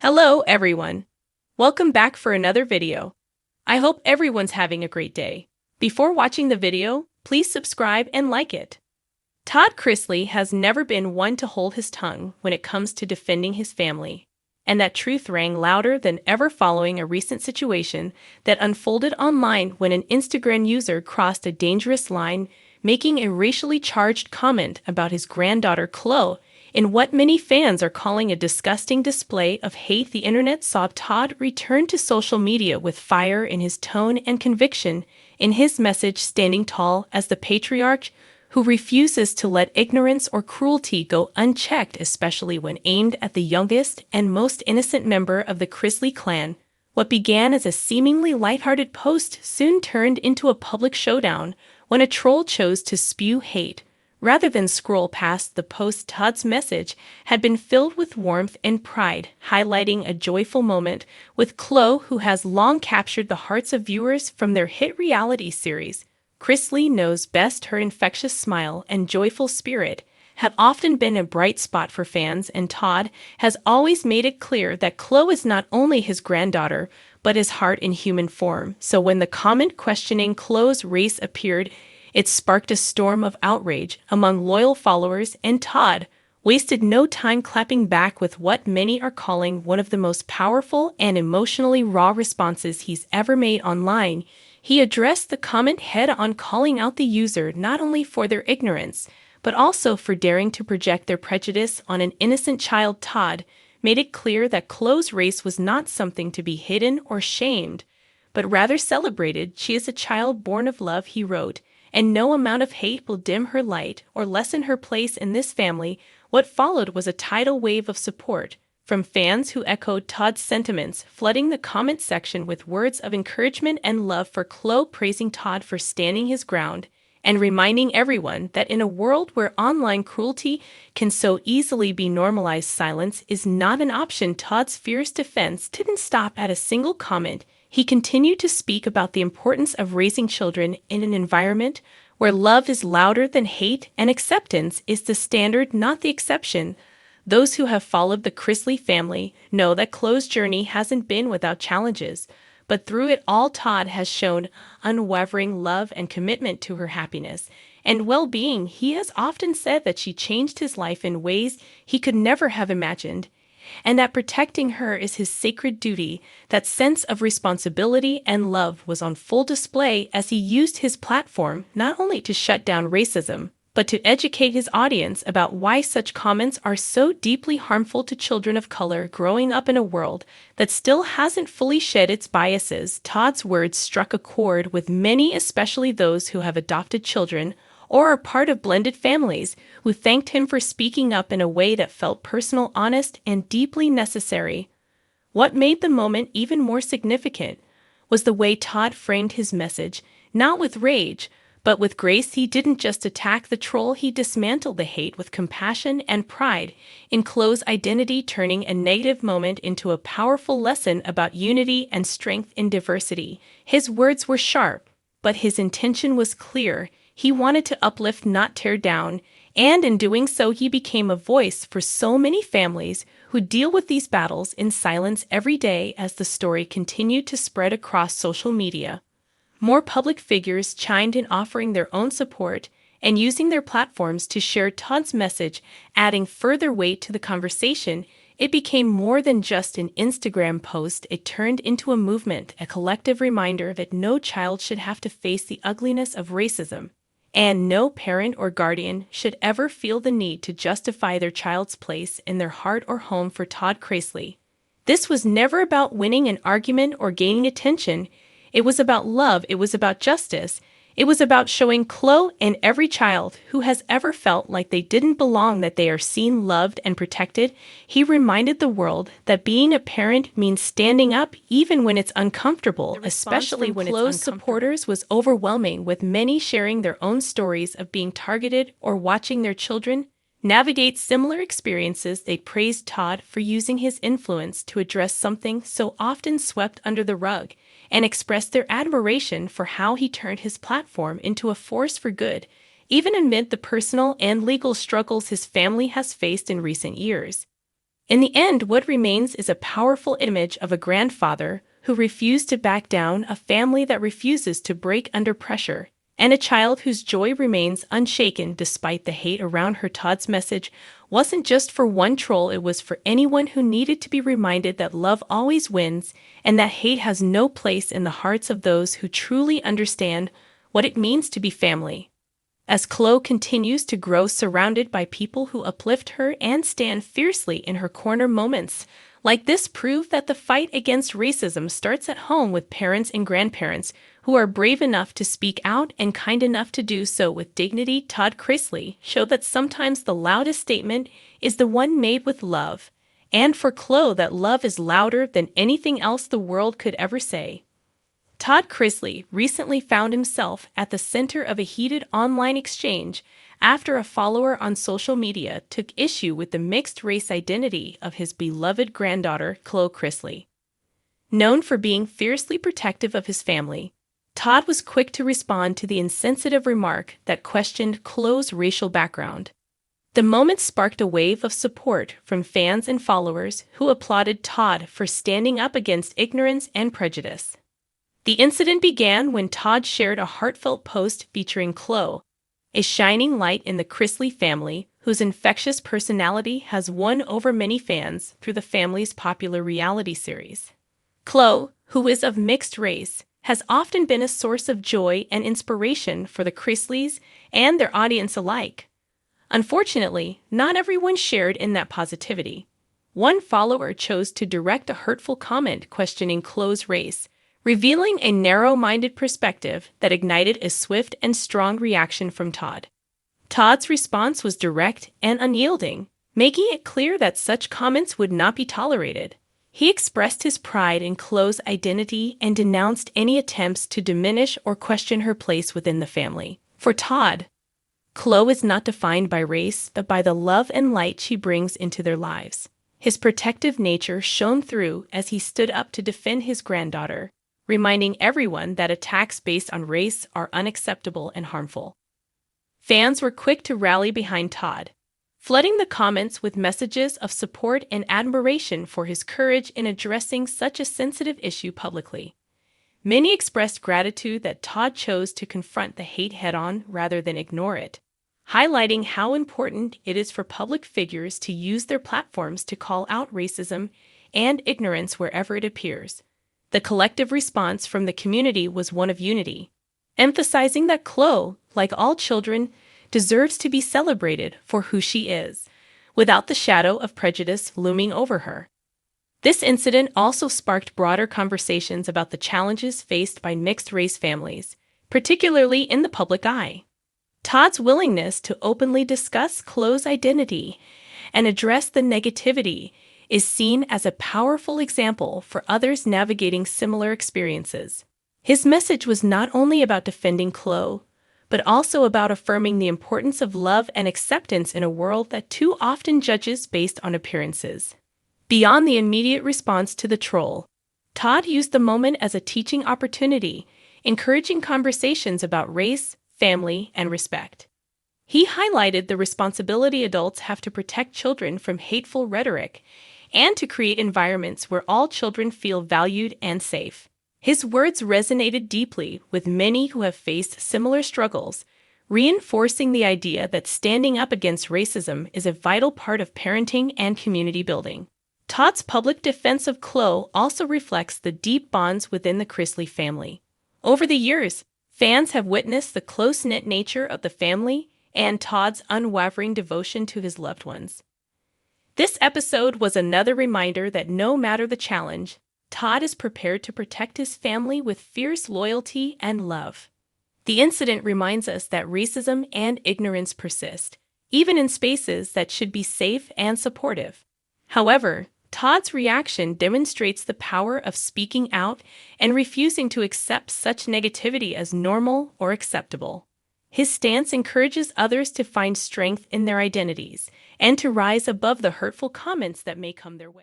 Hello, everyone. Welcome back for another video. I hope everyone's having a great day. Before watching the video, please subscribe and like it. Todd Chrisley has never been one to hold his tongue when it comes to defending his family, and that truth rang louder than ever following a recent situation that unfolded online when an Instagram user crossed a dangerous line, making a racially charged comment about his granddaughter Chloe. In what many fans are calling a disgusting display of hate, the internet saw Todd return to social media with fire in his tone and conviction in his message, standing tall as the patriarch who refuses to let ignorance or cruelty go unchecked, especially when aimed at the youngest and most innocent member of the Chrisley clan. What began as a seemingly lighthearted post soon turned into a public showdown when a troll chose to spew hate. Rather than scroll past the post, Todd's message had been filled with warmth and pride, highlighting a joyful moment with Chloe, who has long captured the hearts of viewers from their hit reality series. Chrisley knows best. Her infectious smile and joyful spirit have often been a bright spot for fans, and Todd has always made it clear that Chloe is not only his granddaughter, but his heart in human form. So when the comment questioning Chloe's race appeared, it sparked a storm of outrage among loyal followers, and Todd wasted no time clapping back with what many are calling one of the most powerful and emotionally raw responses he's ever made online. He addressed the comment head-on, calling out the user not only for their ignorance, but also for daring to project their prejudice on an innocent child. Todd made it clear that Chloe's race was not something to be hidden or shamed, but rather celebrated. She is a child born of love, he wrote, and no amount of hate will dim her light or lessen her place in this family. What followed was a tidal wave of support from fans who echoed Todd's sentiments, flooding the comment section with words of encouragement and love for Chloe, praising Todd for standing his ground and reminding everyone that in a world where online cruelty can so easily be normalized, silence is not an option. Todd's fierce defense didn't stop at a single comment. He continued to speak about the importance of raising children in an environment where love is louder than hate and acceptance is the standard, not the exception. Those who have followed the Chrisley family know that Chloe's journey hasn't been without challenges, but through it all, Todd has shown unwavering love and commitment to her happiness and well-being. He has often said that she changed his life in ways he could never have imagined, and that protecting her is his sacred duty. That sense of responsibility and love was on full display as he used his platform not only to shut down racism, but to educate his audience about why such comments are so deeply harmful to children of color growing up in a world that still hasn't fully shed its biases. Todd's words struck a chord with many, especially those who have adopted children or are part of blended families, who thanked him for speaking up in a way that felt personal, honest, and deeply necessary. What made the moment even more significant was the way Todd framed his message, not with rage, but with grace. He didn't just attack the troll, he dismantled the hate with compassion and pride in Chloe's identity, turning a negative moment into a powerful lesson about unity and strength in diversity. His words were sharp, but his intention was clear. He wanted to uplift, not tear down, and in doing so, he became a voice for so many families who deal with these battles in silence every day. As the story continued to spread across social media, more public figures chimed in, offering their own support and using their platforms to share Todd's message, adding further weight to the conversation. It became more than just an Instagram post. It turned into a movement, a collective reminder that no child should have to face the ugliness of racism, and no parent or guardian should ever feel the need to justify their child's place in their heart or home. For Todd Chrisley, this was never about winning an argument or gaining attention. It was about love. It was about justice. It was about showing Chloe and every child who has ever felt like they didn't belong that they are seen, loved, and protected. He reminded the world that being a parent means standing up even when it's uncomfortable, especially when Chloe's supporters was overwhelming, with many sharing their own stories of being targeted or watching their children navigate similar experiences. They praised Todd for using his influence to address something so often swept under the rug, and expressed their admiration for how he turned his platform into a force for good, even amid the personal and legal struggles his family has faced in recent years. In the end, what remains is a powerful image of a grandfather who refused to back down, a family that refuses to break under pressure, and a child whose joy remains unshaken despite the hate around her. Todd's message wasn't just for one troll, it was for anyone who needed to be reminded that love always wins and that hate has no place in the hearts of those who truly understand what it means to be family. As Chloe continues to grow surrounded by people who uplift her and stand fiercely in her corner, moments like this prove that the fight against racism starts at home, with parents and grandparents who are brave enough to speak out and kind enough to do so with dignity. Todd Chrisley showed that sometimes the loudest statement is the one made with love, and for Chloe, that love is louder than anything else the world could ever say. Todd Chrisley recently found himself at the center of a heated online exchange after a follower on social media took issue with the mixed-race identity of his beloved granddaughter, Chloe Chrisley. Known for being fiercely protective of his family, Todd was quick to respond to the insensitive remark that questioned Chloe's racial background. The moment sparked a wave of support from fans and followers who applauded Todd for standing up against ignorance and prejudice. The incident began when Todd shared a heartfelt post featuring Chloe, a shining light in the Chrisley family whose infectious personality has won over many fans through the family's popular reality series. Chloe, who is of mixed race, has often been a source of joy and inspiration for the Chrisleys and their audience alike. Unfortunately, not everyone shared in that positivity. One follower chose to direct a hurtful comment questioning Chloe's race, revealing a narrow-minded perspective that ignited a swift and strong reaction from Todd. Todd's response was direct and unyielding, making it clear that such comments would not be tolerated. He expressed his pride in Chloe's identity and denounced any attempts to diminish or question her place within the family. For Todd, Chloe is not defined by race, but by the love and light she brings into their lives. His protective nature shone through as he stood up to defend his granddaughter, reminding everyone that attacks based on race are unacceptable and harmful. Fans were quick to rally behind Todd, flooding the comments with messages of support and admiration for his courage in addressing such a sensitive issue publicly. Many expressed gratitude that Todd chose to confront the hate head-on rather than ignore it, highlighting how important it is for public figures to use their platforms to call out racism and ignorance wherever it appears. The collective response from the community was one of unity, emphasizing that Chloe, like all children, deserves to be celebrated for who she is, without the shadow of prejudice looming over her. This incident also sparked broader conversations about the challenges faced by mixed-race families, particularly in the public eye. Todd's willingness to openly discuss Chloe's identity and address the negativity is seen as a powerful example for others navigating similar experiences. His message was not only about defending Chloe, but also about affirming the importance of love and acceptance in a world that too often judges based on appearances. Beyond the immediate response to the troll, Todd used the moment as a teaching opportunity, encouraging conversations about race, family, and respect. He highlighted the responsibility adults have to protect children from hateful rhetoric and to create environments where all children feel valued and safe. His words resonated deeply with many who have faced similar struggles, reinforcing the idea that standing up against racism is a vital part of parenting and community building. Todd's public defense of Chloe also reflects the deep bonds within the Chrisley family. Over the years, fans have witnessed the close-knit nature of the family and Todd's unwavering devotion to his loved ones. This episode was another reminder that no matter the challenge, Todd is prepared to protect his family with fierce loyalty and love. The incident reminds us that racism and ignorance persist, even in spaces that should be safe and supportive. However, Todd's reaction demonstrates the power of speaking out and refusing to accept such negativity as normal or acceptable. His stance encourages others to find strength in their identities and to rise above the hurtful comments that may come their way.